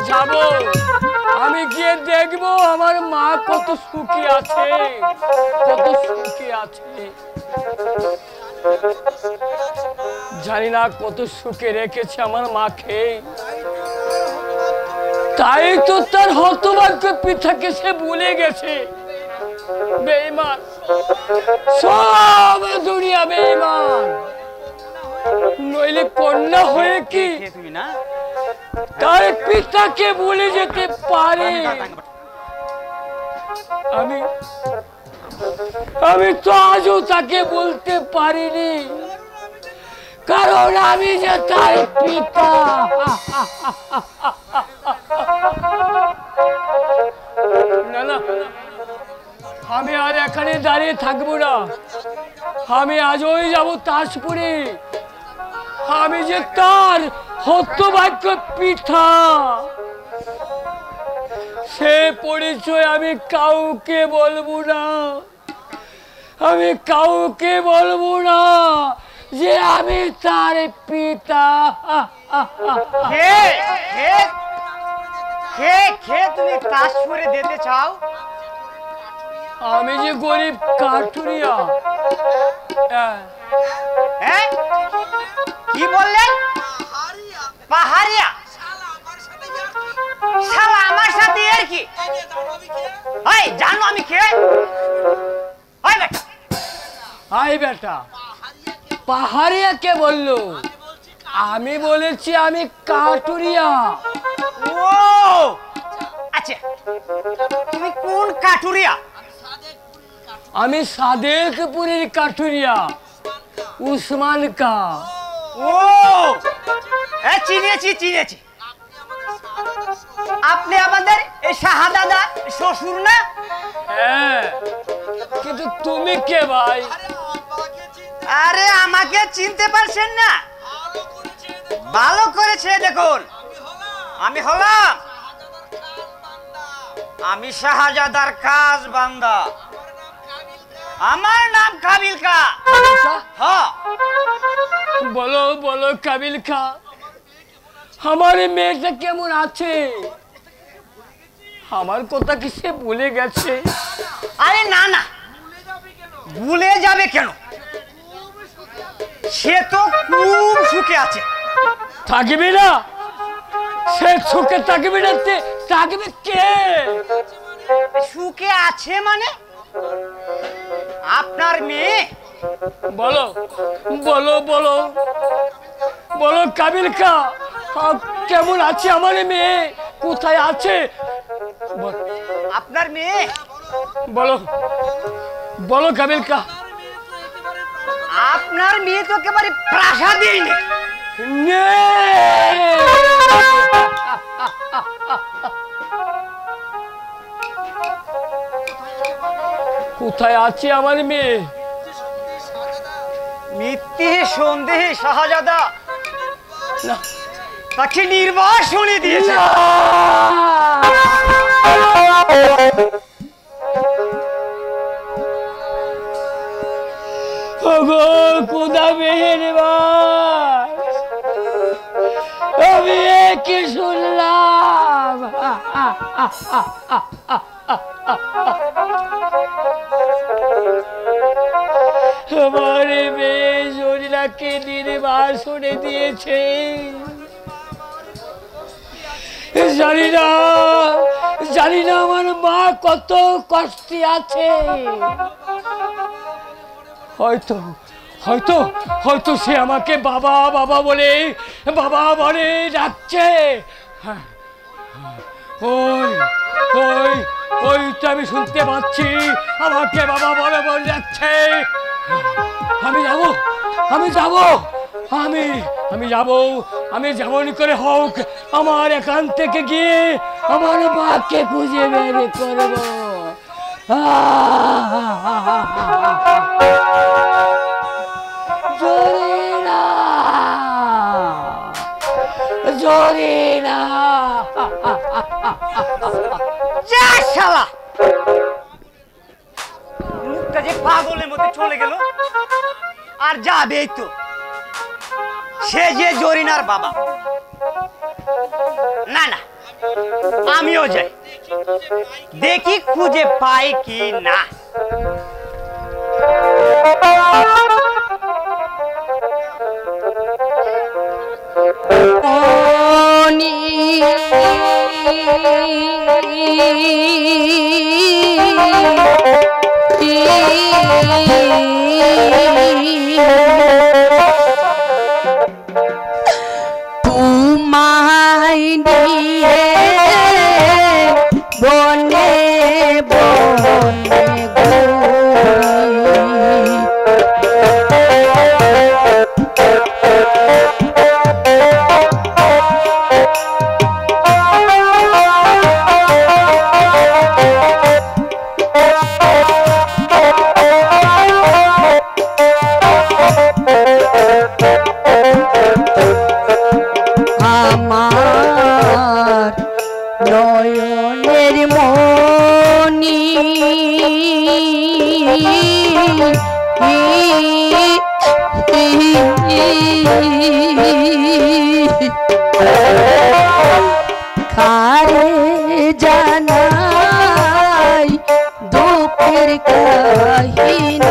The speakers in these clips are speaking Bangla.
যাব, আমি গিয়ে দেখবো আমার মা কত সুখী আছে, কত সুখী আছে। জানি না কত সুখে রেখেছে আমার মাকে। তাই তো তার হতভাগ্য পিতাকে সে ভুলে গেছে। বেঈমান, সব দুনিয়া বেঈমান। নইলে কন্যা হয়ে কি তার পিতাকে ভুলে যেতে পারে? আমি তো আজও তাকে বলতে পারিনি, কারণ আমি যে তার পিতা। না না, আমি আর এখানে দাঁড়িয়ে থাকবো না, আমি আজই যাব তাজপুরে। আমি যে তার হতভাগ্য পিতা, সে পরিচয় আমি কাউকে বলবো না, আমি কাউকে বলবো না যে আমি তার পিতা। তুমি তাজপুরে যেতে চাও? আমি যে গরিব কাঠুরিয়া। কি বললেন? পাহাড়িয়া? শালা আমার সাথে এর কি? এই জানো আমি কে? ওই বেটা, হাই বেটা, পাহাড়িয়া কে বললো? আমি বলেছি আমি কাঠুরিয়া। ও আচ্ছা, তুমি কোন কাঠুরিয়া? আমি সাদেকপুরের কাঠুরিয়া, উসমান কা। ও চিনেছি চিনেছি, আপনি আমাদের এই শাহজাদা শ্বশুর না? হ্যাঁ, কিন্তু তুমি কে ভাই? আরে আমাকে চিনতে পারছেন না? ভালো করেছে দেখুন, আমি হলাম আমি শাহজাদার কাজ বান্দা, আমার নাম কাবিল কা। হ্যাঁ বলো বলো কাবিল কা, আমার মেয়েটা কেমন আছে? আমার কথা কি সে ভুলে গেছে? আরে না না, ভুলে যাবে কেন? সে তো খুব সুখে আছে। থাকবি না? সে সুখে থাকবি না, থাকবে কে? সুখে আছে মানে? আপনার মেয়ে। বলো বলো বলো বলো কাবিল কা, কেমন আছে আমার মেয়ে? কোথায় আছে? আপনার মেয়ে? বলো বলো কাবিল কা। আপনার মেয়ে তো একেবারে প্রাসাদেই নেই। কোথায় আছে আমার মেয়ে? মিথ্যে সন্দেহে শাহজাদা তাকে নির্বাসনে দিয়েছে। খোদা মেহেরবান, আমি কি শুনলাম? আমার মেয়ে জরিনাকে নির্বাসনে দিয়েছে। জানি না জানি না আমার মা কত কষ্টে আছে। হয়তো হয়তো হয়তো সে আমাকে বাবা বাবা বলে ডাকছে। ওই ওই ওই তো আমি শুনতে পাচ্ছি, আমাকে বাবা বলে বলে ডাকছে। আমি যাব আমি যাব আমি আমি যাব আমি যেমন করে হোক আমার এখান থেকে গিয়ে আমার মাকে খুঁজে বের করব। জরিনা জরিনা, যা শালা, মুখটা যে পাগলের মধ্যে চলে গেল। আর যাবে তো, সে যে জরিনার বাবা। না না, আমিও যাই, দেখি খুঁজে পাই কি না। তোমায় নিয়ে বনে বনে আমার নয়নের মনি কারে জানাই দুঃখের কাহিনী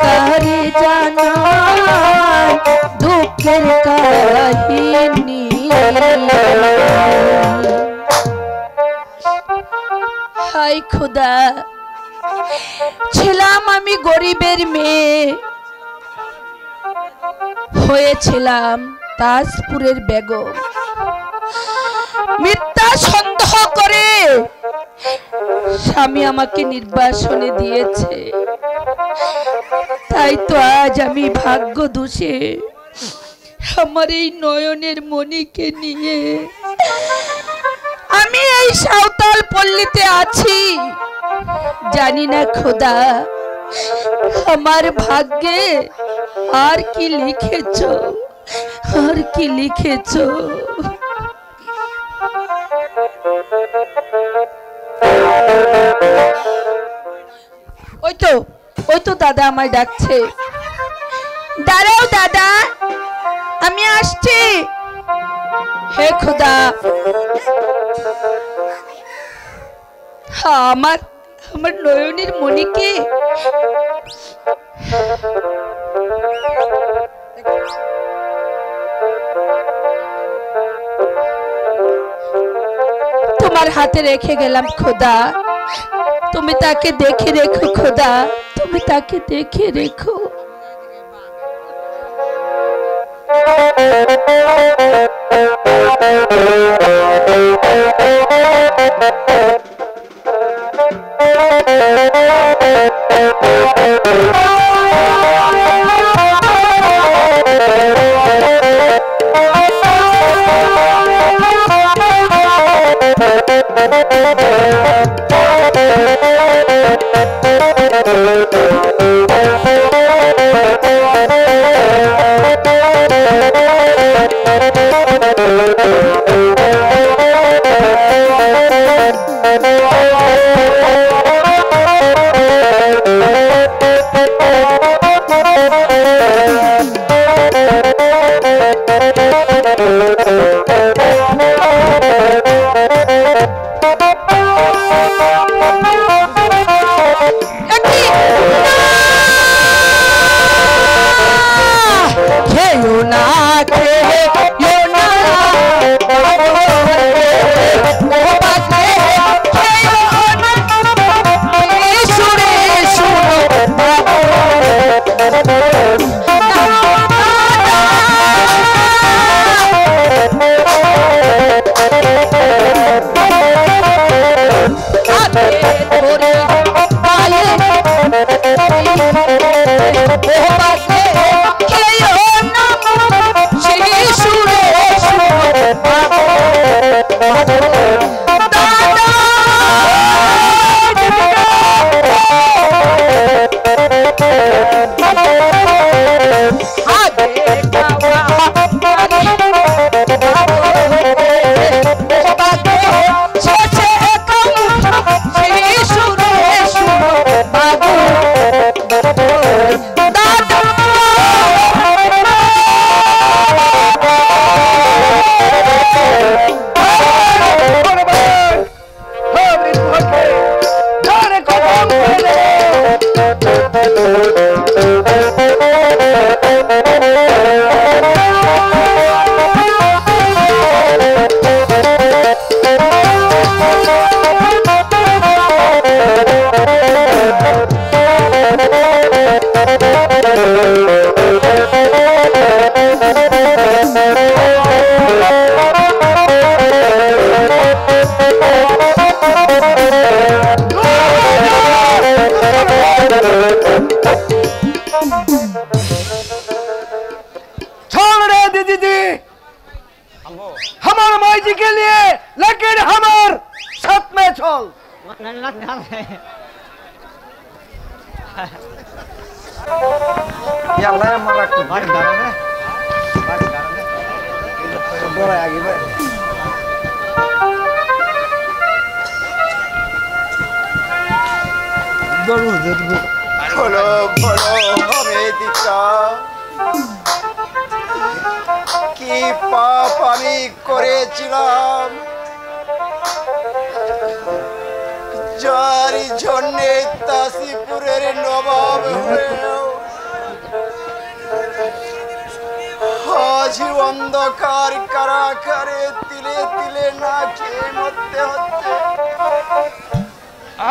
কারে জানাই দুঃখের কাহিনী হায় খোদা ছিলাম আমি গরিবের মেয়ে হয়েছিলাম তাজপুরের বেগম মিথ্যা সন্দেহ করে স্বামী আমাকে নির্বাসনে দিয়েছে তাই তো আজ আমি ভাগ্য দোষে আমার এই নয়নের মণিকে নিয়ে আমি এই সাঁওতাল পল্লীতে আছি জানি না খোদা আমার ভাগ্যে আর কি লিখেছো আর কি লিখেছো ওই তো দাদা আমায় ডাকছে দাঁড়াও দাদা আমি আসছি হে খোদা হ্যাঁ আমার নয়নের মণিকে তোমার হাতে রেখে গেলাম খোদা তুমি তাকে দেখে রেখো খোদা তুমি তাকে দেখে রেখো हमारे माई जी के लिए, लेकिन हमार साथ में चल। याल्ला हमारा को भाई दाने बोला आगे भाई बोलो बोलो हमें दिखा কি পাপ আমি করেছিলাম যার জন্য তাসিপুরের নবাব হয়েও আজ অন্ধকার কারাগারে তিলে তিলে না খেয়ে মরতে হচ্ছে।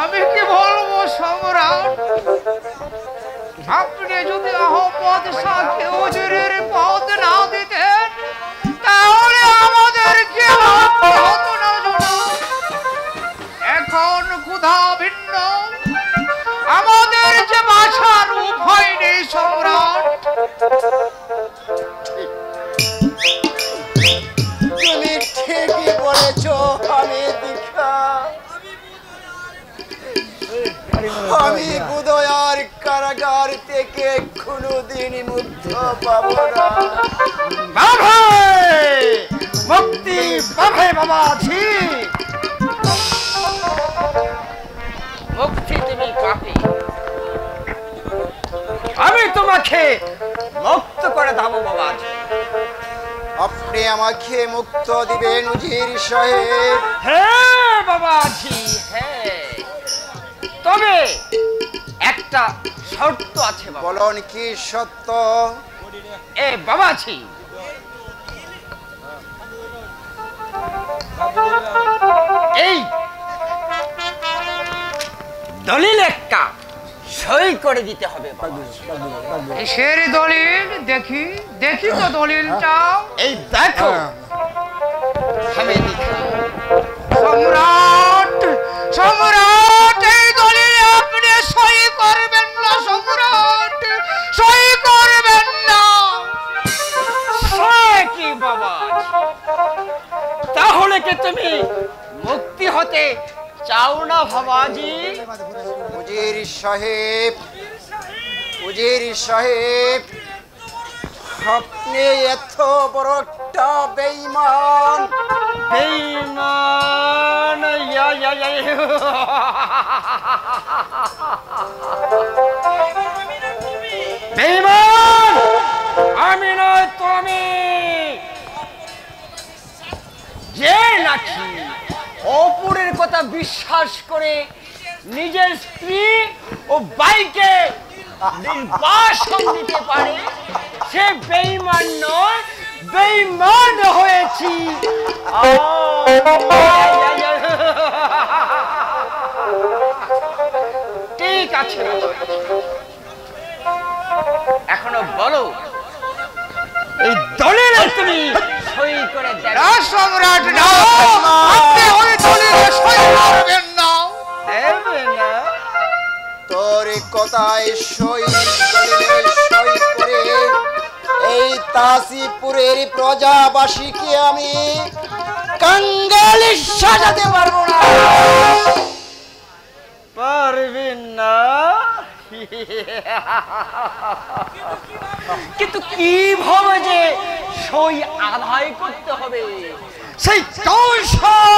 আমি কি বলবো সম্রাট, আপনি যদি আহমদ শাহকে হুজুরের পদ না দিতেন তাহলে আমাদের কি হতো না জানো। এখন ক্ষুধা ভিন্ন, আমাদের যে বাঁচার উপায় নেই সম্রাট। তুমি ঠিকই বলেছো আমি দীক্ষা, আমি বুদয়ার কারাগার থেকে কোনোদিন মুক্ত পাবো না। মুক্তি পাবে বাবা আছি। মুক্তি তুমি পাবে, আমি তোমাকে মুক্ত করে দেবো বাবা। আপনি আমাকে মুক্ত দিবেন উজির সাহেব? হ্যাঁ বাবাজি, হ্যাঁ, তবে একটা শর্ত আছে বাবা। বলুন কি সত্য? এ বাবাজি, এই দলিল একটা সই করে দিতে হবে বাবাজি। কিসের দলিল? দেখি দেখি তো দলিলটা। এই দেখো, আমি দেখি। সম্রাট, সম্রাট, এই দলিলে আপনি সই করবেন না সম্রাট, সই করবেন না। সে কি বাবা, তাহলে কি তুমি মুক্তি হতে চাও না বাবাজি? উজির সাহেব, উজির সাহেব, আপনি এত বড় একটা বেঈমান। বেঈমান, ইয়া ইয়া ইয়া, বেঈমান আমি নয় তুমি। বিশ্বাস করে নিজের স্ত্রী ও ভাইকে নির্বাসন দিতে পারে সে বেঈমান নয়, বেঈমান হয়েছি। ঠিক আছে, এখনো বলো এই দলিলে তুমি সই করে দেবে? না সম্রাট, না, আপনি ওই দলিলে সই করবেন না। দেবে না? তোর কথায় সই, দলিলে সই করে এই তাসিপুরের প্রজাবাসীকে আমি কাঙ্গালি সাজাতে পারবো না। পারবেন না? কিন্তু কিভাবে যে সই আদায় করতে হবে সেই কৌশল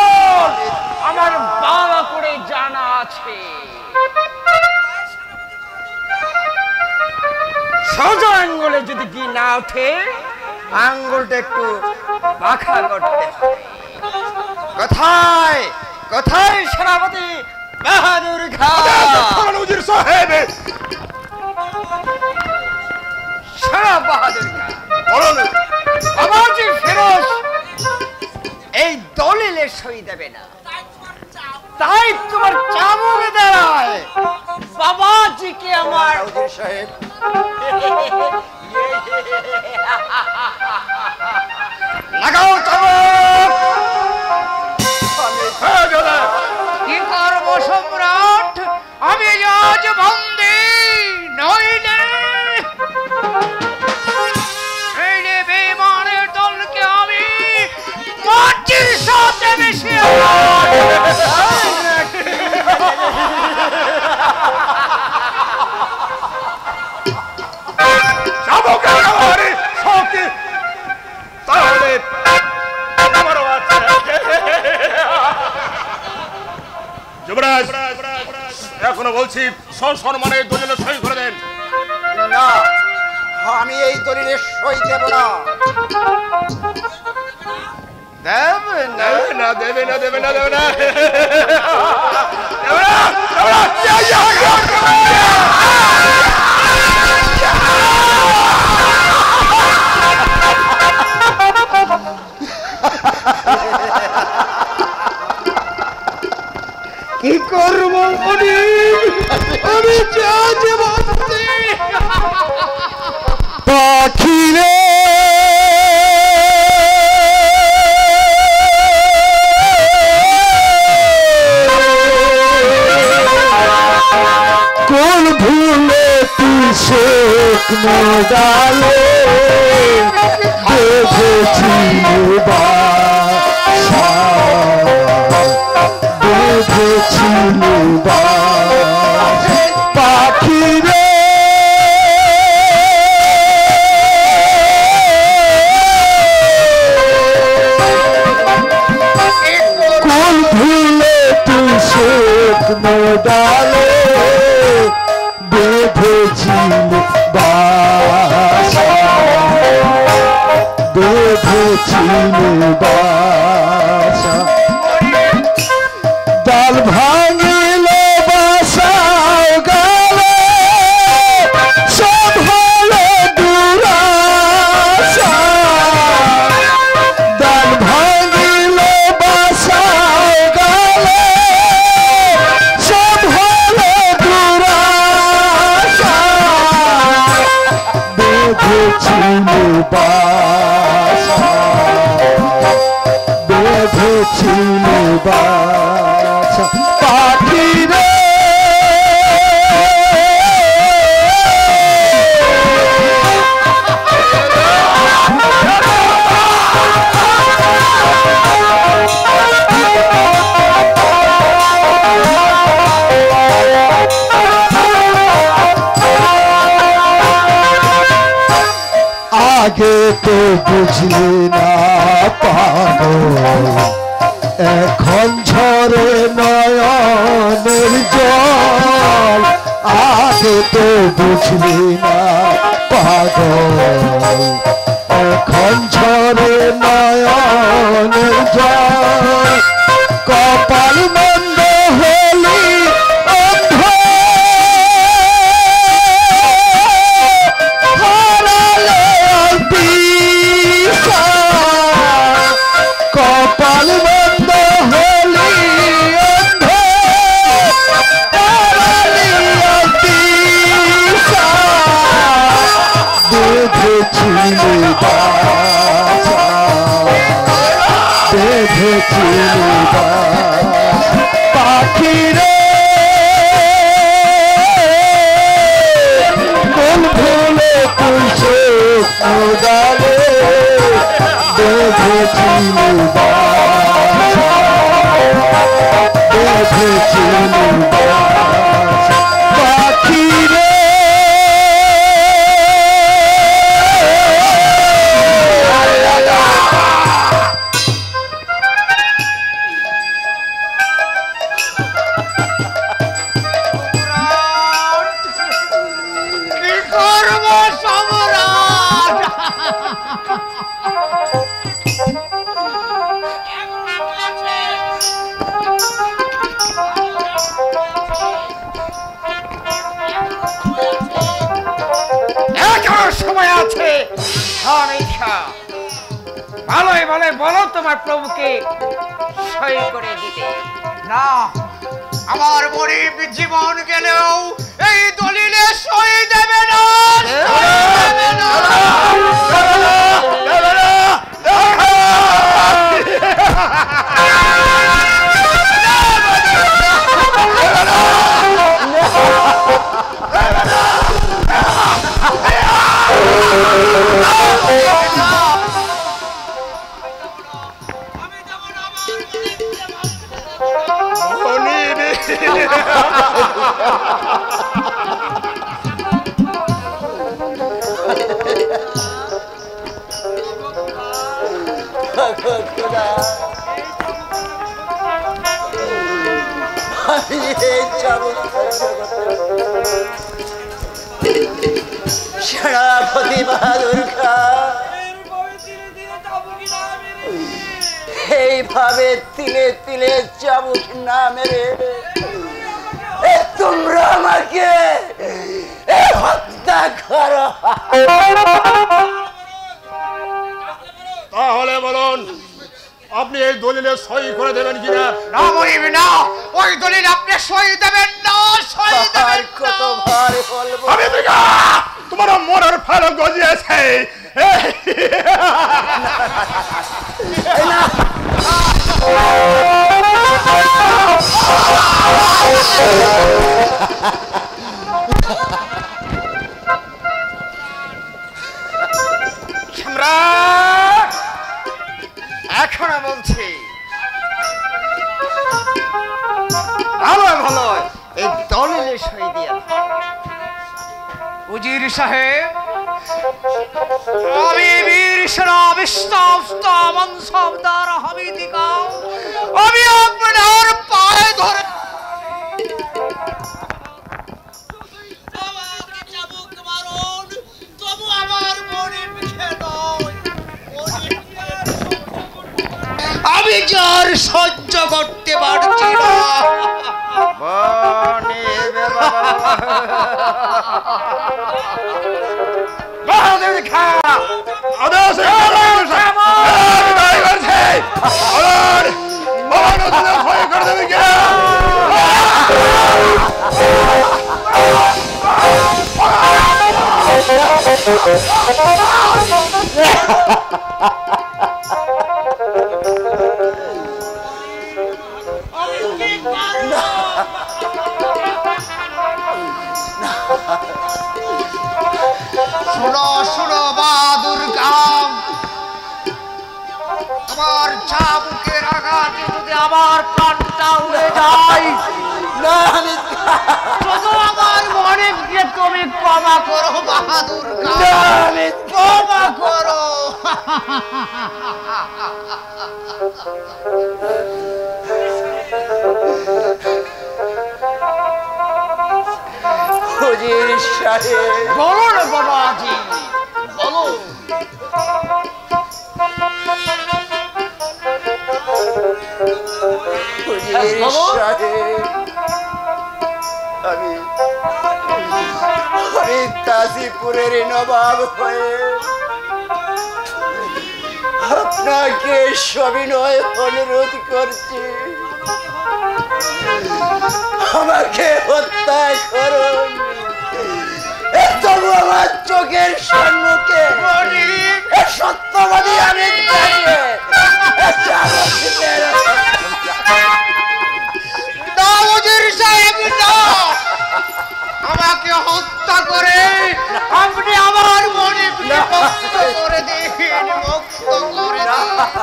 আমার ভালো করে জানা আছে। সোজা আঙ্গুলে যদি কি না ওঠে, আঙ্গুলটা একটু বাঁকা করতে হবে। কোথায় কোথায় সেনাপতি বাহাদুর খান? সেনা বাহাদুর খান, বাবাজি ফিরোজ এই দলিলে সই দেবে না, তাই তোমার চামড়ে দাঁড়ায় বাবাজিকে আমার হুজুর সাহেব, লাগাও চাবুক। কি করবো সম্রাট, আমি আজ বন্দী নইলে বেঈমানের দলকে আমি মাটির সাথে মিশিয়ে যুবরাজ, এখনো বলছি সসম্মানে দলিলে সই করে দেন। না, আমি এই দলিলে সই দেব না। দেবে না? না, দেবে না, দেবে না, দেবে না। কি করবো আমি চাঁদ পাখি রে, কোন ভুলে তুই শেখ ডালে বেঁধেছিল বাসা, বেঁধেছিল পাখি রে, কোন ভুলে তুই শেখ ডালে বেঁধেছিল বাসা, বেঁধেছিল বাসা, ডাল ভাঙিল বাসাও গালে সব হলো দুরাশা, ডাল ভাঙিল বাসাও গালে সব হলো দুরাশা, বেঁধেছিল বাসা, বেঁধেছিল বাসা পাখি রে, আগে তো বুঝলি না পাগল, এখন ঝরে নয়নের জল, আগে তো বুঝলি না পাগল, এখন ঝরে নয়নের জল, কপাল মন্দ বেঁধেছি পাখি রে কোন ভুলে তুলছে গালে বেঁধেছি বেঁধেছি পাখি রে সময় আছে। ভালোই ভালো বলো তোমার প্রভুকে সই করে দিতে। না, আমার গরিব জীবন গেলেও এই দলিলে সই দেবে না, সই দেবে না। সেনাপতি বাহাদুর খাঁ এইভাবে তিলে তিলে চাবুক না মেরে তোমরা আমাকে হত্যা করো। তাহলে বলুন আপনি এই দলিলে সই করে দেবেন কিনা? না মরিব না, ওই দলিল আপনি সই দেবেন না, সই দেবেন না। কতবার বলবো আমি তোমার মনের ফাল গজিয়েছে। সম্রাট এখনো বলছি ভালো ভালো এই দলিলে সই দিয়ে উজির সাহেব, আমি বীর সেনা বিশ্বস্ত মনসবদার হামিদি গাঁও, আমি আপনার পায়ে ধরে আমি যার সহ্য করতে পারছি না। বাহাদুর খাঁ শোনো শোনো বাহাদুর খাঁ, আমার চাবুকের আঘাতে যদি আমার প্রাণটা উড়ে যায়, শুধু আমার মনিবকে তুমি ক্ষমা করো বাহাদুর খাঁ, ক্ষমা করো। হুজুর সাহেব বলো না বাবাজি, বলো। হুজুর সাহেব আমি তাজিপুরের নবাব হয়ে আপনাকে সবিনয় অনুরোধ করছি, আমাকে হত্যা করুন। তবু আমার চোখের সম্মুখে সত্যবাদী আমি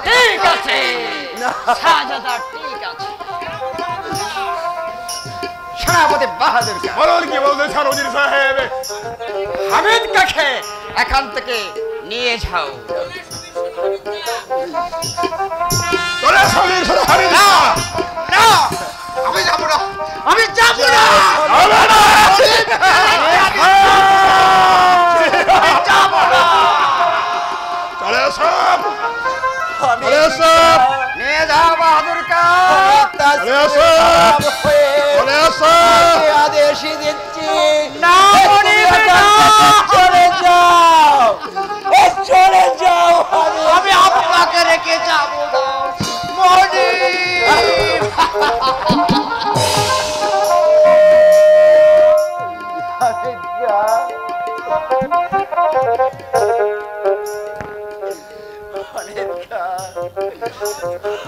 ঠিক আছে শাহজাদা, ঠিক আছে। সেনাপতি বাহাদুর খা, বলুন কি বলতেছেন উজির সাহেব? হামিদ কাকে এখান থেকে নিয়ে যাও। চলে সঙ্গে হারিয়ে না না, আমি যাব না, আমি যাব না। চলে সব আমি চলে সব নিয়ে যাও বাহাদুর খা। চলে সব চলে সব আদেশ দিচ্ছি, না মনিব, না। চলে যাও, চলে যাও। আমি আপনাকে রেখে যাব না মনিব।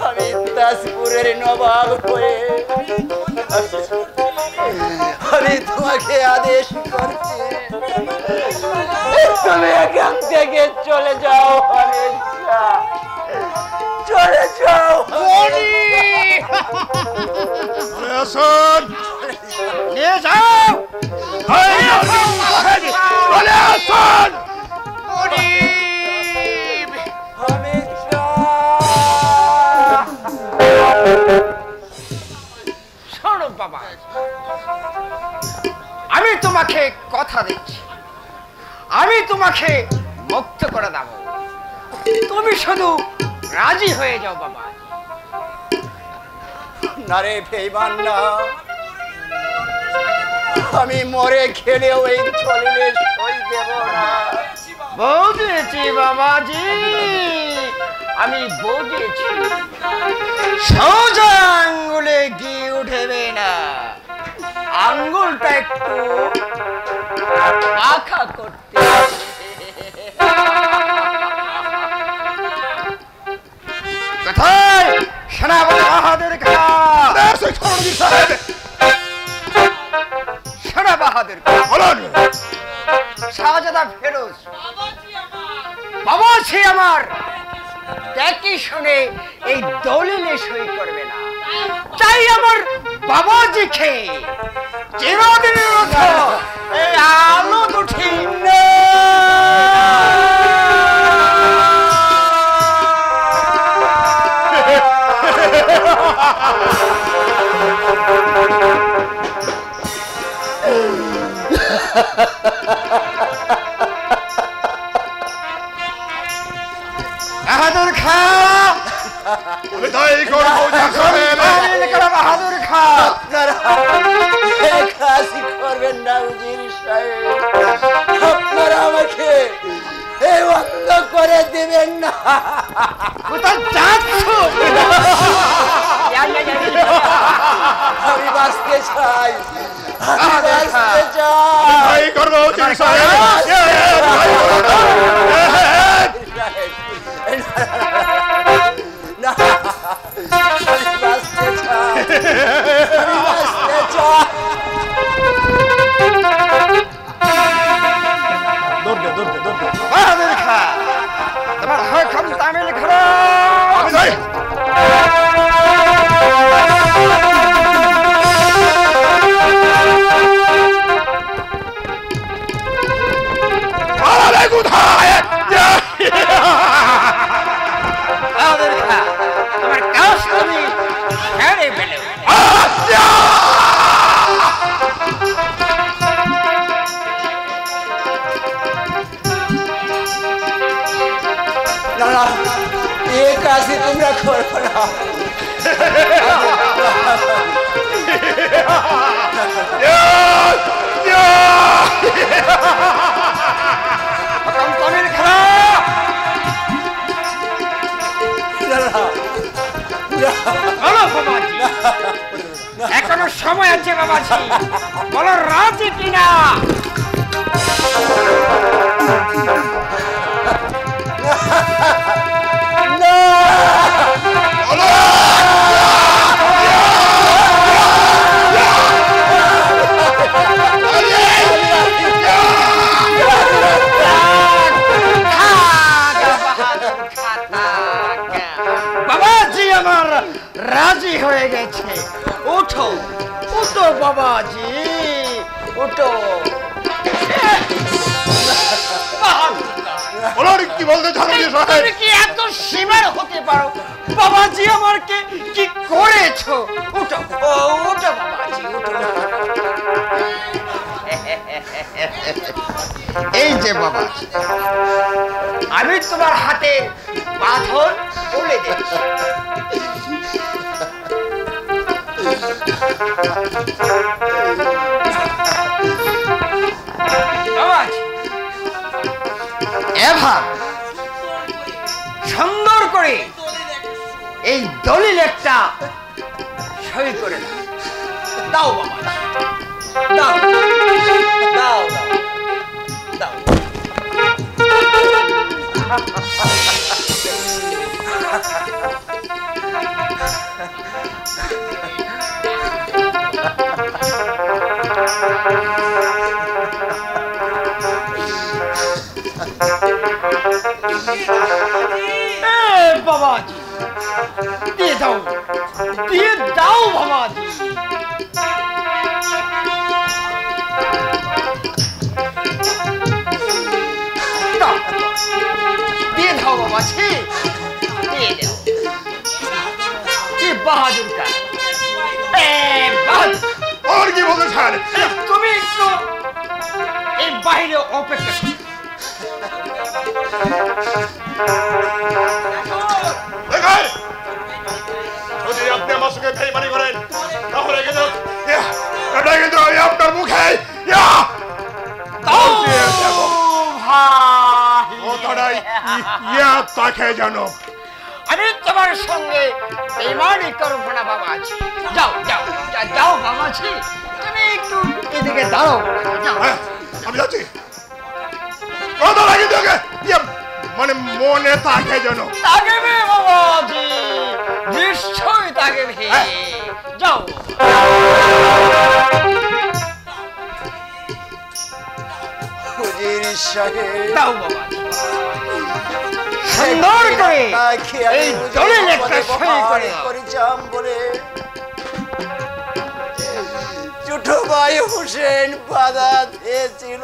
আমি দাসপুরের নবাব হয়ে আমি তোমাকে আদেশ করছি, তুমি এখান থেকে চলে যাও। চলে যাও। চলে আসুন নিয়ে যাও। চলে আসুন মনিব, শোনো বাবা, আমি তোমাকে কথা দিচ্ছি, আমি তোমাকে মুক্ত করে দেব, তুমি শুধু রাজি হয়ে যাও বাবা। না রে বেঈমান না, আমি মরে খেলেও এই দলিলে সই দেব না। বুঝেছি বাবাজি, আমি বুঝেছি। সোজা আঙ্গুলে ঘি উঠবে না, আঙ্গুলটা একটু পাখা করতে হবে। কোথায় সেনাপতি বাহাদুর খা? সেনা বাহাদুর খা, বলুন শাহজাদা ফেরোজ বাবাজি আমার দেখি শুনে এই দলিলে সই করবে না, তাই আমার বাবাজিকে চিরদিনের মতো এই আলো দুটি বাহাদুর খা, আমি তাই করবো বাহাদুর খা। আপনারা এই কাজই করবেন না উজির সাহেব, আপনারা আমাকে এই অন্ধ করে দিবেন না। কোথায় যাচ্ছ? আমি বাঁচতে চাই, আমি বাঁচতে চাই। তাই করবো উজির সাহেব। না, আমি বাঁচতে চাই, আমি বাঁচতে চাই। বাহাদুর খা, তোমার হকম তামিল খা। আমি তাই কোথায় বাহাদুর খা, তোমার কাজ তুমি ছেড়ে ফেলো। না না, এই কাজই তোমরা করো না। হকম তামিল খা। বলো বাবাজি, এখনো সময় আছে বাবাজি, বলো রাজি কিনা? বাহাদুর খা, বাবাজি আমার রাজি হয়ে গেছে। উঠো উঠো বাবাজি, উঠো। বলুন কি বলতে চান সাহেব? তুমি কি এত সীমার হতে পারো? বাবাজি আমাকে কি করেছো? উঠো উঠো বাবাজি, উঠো। এই যে বাবাজি, আমি তোমার হাতে বাঁধন বলে দিচ্ছি। বাবাজি এবার সুন্দর করে এই দলিল একটা সই করে দাও। বাবা দাও দাও দাও। বাবাজি দিয়ে দাও, দিয়ে দাও বাবাজি। দিয়ে দাও বাবাজি, দিয়ে দাও। কি বাহাদুর কা আর কি বলতে চান? তুমি একটু এই বাইরে অপেক্ষা করো। যদি আপনি আমার সঙ্গে বেইমানি করেন তাহলে কিন্তু আমি আপনার মুখে তাকে জানো আমি তোমার সঙ্গে বেইমানি করবো না বাবাজি। যাও যাও যাও বাবাজি, তুমি একটু এদিকে দাও। আমি যাচ্ছি। কথা লাগে তোকে মানে মনে তাকে জানো তাগেবে বাবাজি, নিশ্চয়ই তাগেবে। যাও হুজুর সাহেব দাও বাবাজি, সুন্দর করে এই দলিল একটা সই করে করেছিলাম বলে ছোট ভাই হোসেন বাধা দিয়েছিল।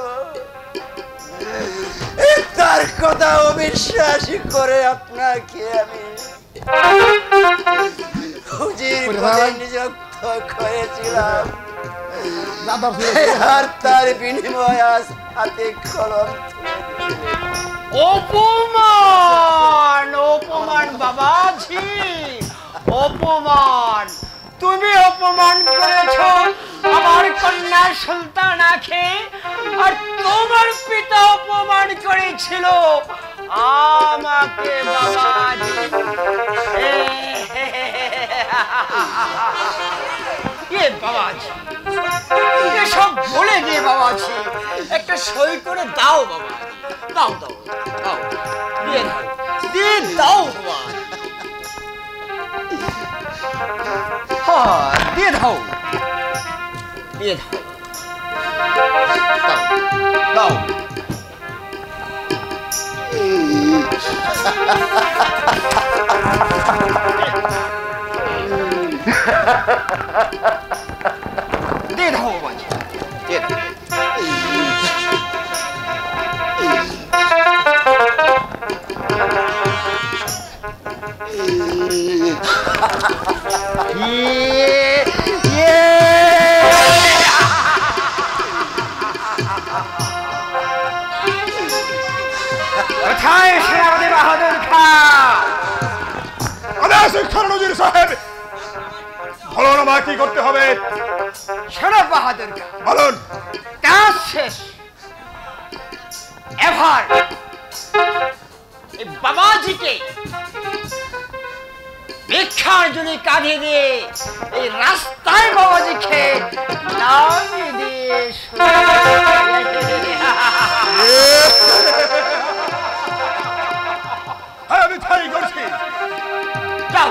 তার কথা অবিশ্বাস করে আপনাকে আমি হুজুর বলে নিযুক্ত করেছিলাম, আর তার বিনিময় আজ হাতে কলম। অপমান অপমান বাবাজি, অপমান। তুমি অপমান করেছ আমার কন্যা সুলতানাকে, আর তোমার পিতা অপমান করেছিল আমাকে বাবাজি। বাবাজি এসব বলে দিয়ে বাবাজি একটা সই করে দাও বাবা, দাও দাও দাও, দিয়ে দাও বাবা। হ্যাঁ দিয়ে দাও, দিয়ে দাও, দাও। দিয়ে দাও বাবাজি, দিয়ে দাও। কোথায় সেনাপতি বাহাদুর খা? নজির সাহেব বলুন আমার কি করতে হবে? শোনো বাহাদুর খা, বলুন। কাজ শেষ। এবার এই বাবাজিকে ভিক্ষার জন্য কাঁধে দিয়ে এই রাস্তায় বাবাজিকে নামিয়ে দিয়ে আমি তাই করছি। যাও।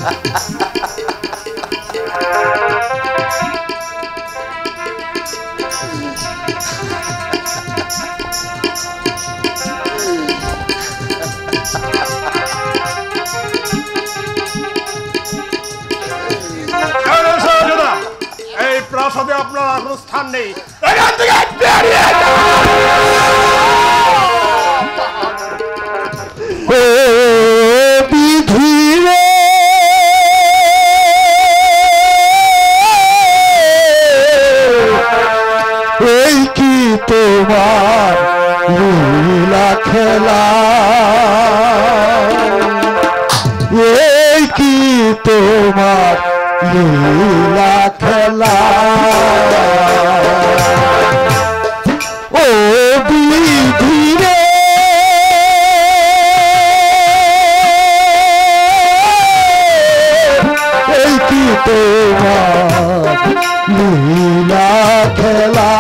এই প্রাসাদে আপনার কোনো স্থান নেই। এই কি তোমার লীলা খেলা, এই কি তোমার লীলা খেলা, ও বিধি রে এই কি তোমার লীলা খেলা,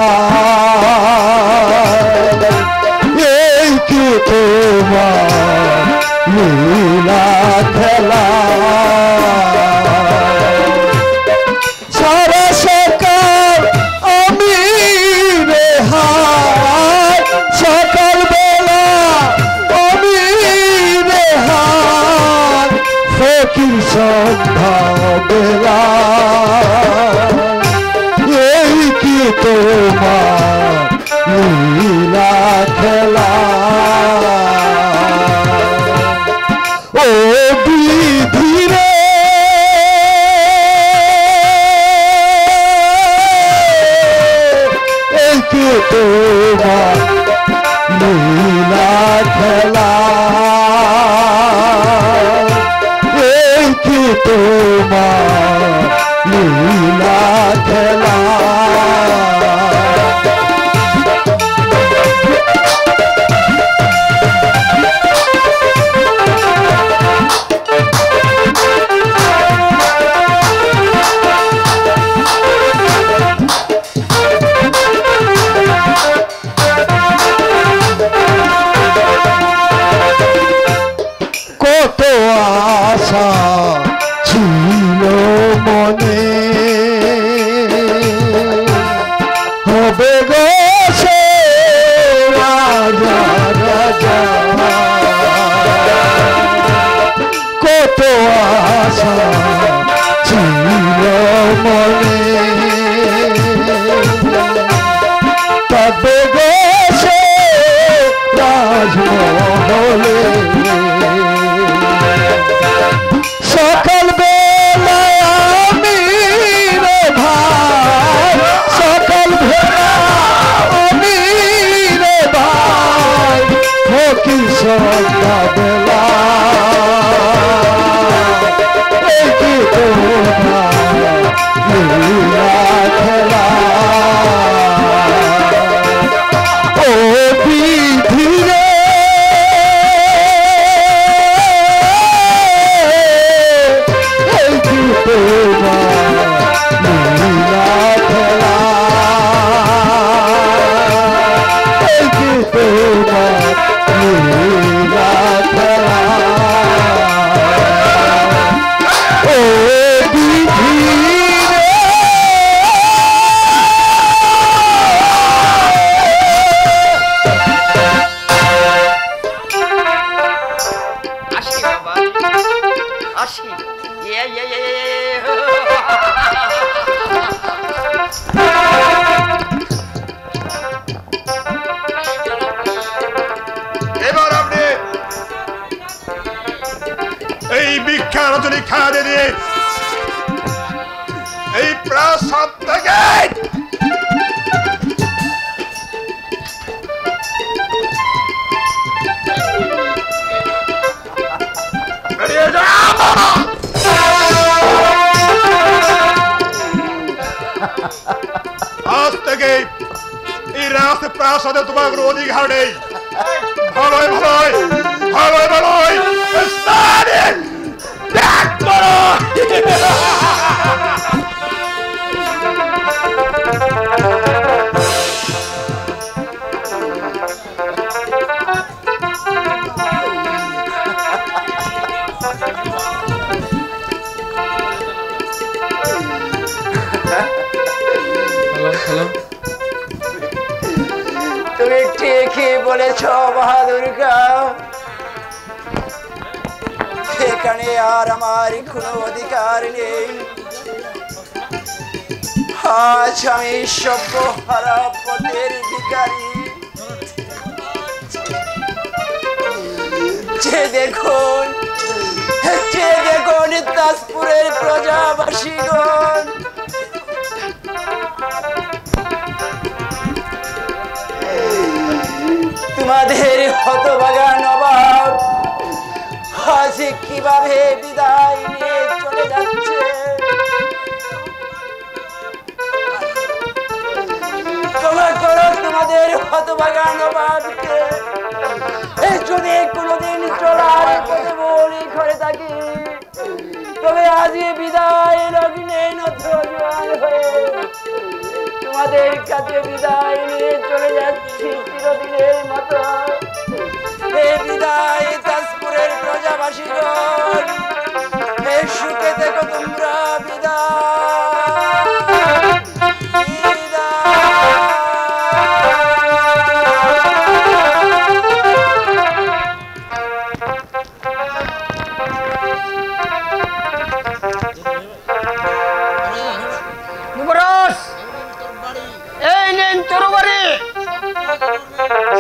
এই কি তোমার লীলা খেলা। সারা সকাল আমি রেহাই, সকাল বেলা আমি রেহাই, ফকির সন্ধ্যা বেলা এই কি তোমার লীলা খেলা, ও বিধি রে এই কি তোমার লীলা খেলা, এই কি তোমার লীলা খেলা। কত আশা ছিল মনে, হবে গো সে রাজা রাজা, কত আশা ছিল মনে, তবে গো সে রাজমহলে। সকাল বেলায় আমি রে ভাই, সকাল বেলা আমি রে ভাই, ফকির সন্ধ্যা বেলা এই কি তোমার লীলা খেলা, ও বিধি রে এবার আপনি এই ভিক্ষা রচনী খাওয়া দিয়ে এই প্রাসাদ থেকে বেরিয়ে যাও। আজ থেকে এই রাস্তা প্রাসাদে তোমার কোনো অধিকার নেই। ভালোই ভালোই ভালোই ভালোই ত্যাগ করো। বলেছ মহাদুর্গা, এখানে আর আমার কোনো অধিকার নেই। আজ আমি সভ্যহারা পথের ভিখারি। যে দেখুন তাজপুরের প্রজাবাসীগণ, তোমাদের হতভাগা নবাব আজ কিভাবে বিদায় নিয়ে চলে যাচ্ছে। ক্ষমা করো তোমাদের হতভাগা নবাবকে। যদি কোনোদিন চলার পথে বলি করে থাকি, তবে আজই বিদায় লগ্নে নথজোয়ান হয়ে তোমাদের কাছে বিদায় নিয়ে চলে যাচ্ছি চিরদিনের মতো। এই বিদায় তাজপুরের প্রজাবাসীগণ, এই সুখে দেখো তোমরা। যুবরাজ, এই নেন তরবারি,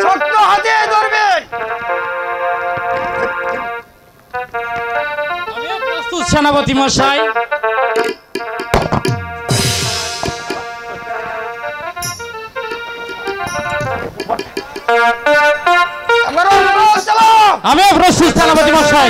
শক্ত হাতে ধরবেন। প্রস্তুত সেনাপতি মশাই। আমিও প্রস্তুত সেনাপতি মশাই।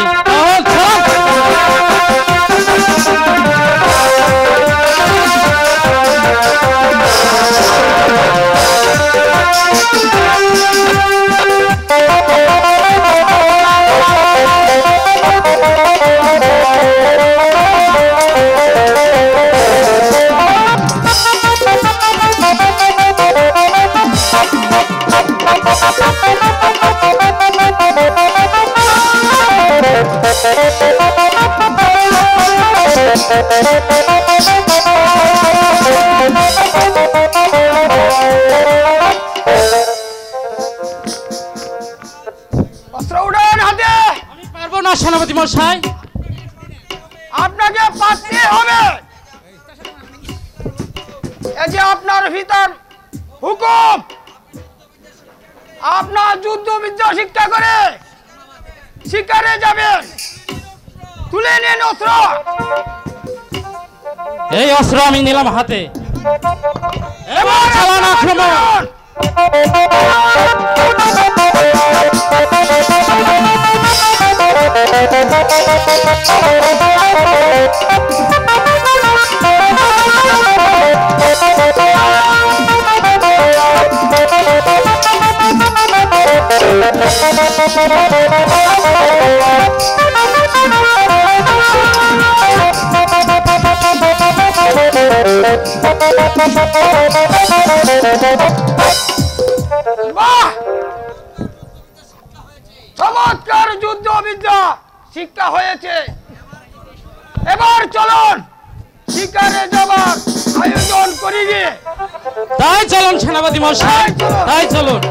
অস্ত্র উড়ান হাতে। আমি পারবো না সেনাপতি মশাই। আপনাকে পারতে হবে। এই যে আপনার ভিতর হুকুম, আপনার যুদ্ধবিদ্যা শিক্ষা করে শিকারে যাবেন। তুলে নেন অস্ত্র। এই অস্ত্র আমি নিলাম হাতে। এবার চালান আক্রমণ। বাহ, চমৎকার যুদ্ধবিদ্যা শিক্ষা হয়েছে। এবার চলুন শিকারে যাবার আয়োজন করি। তাই চলুন সেনাপতি মশাই, তাই চলুন।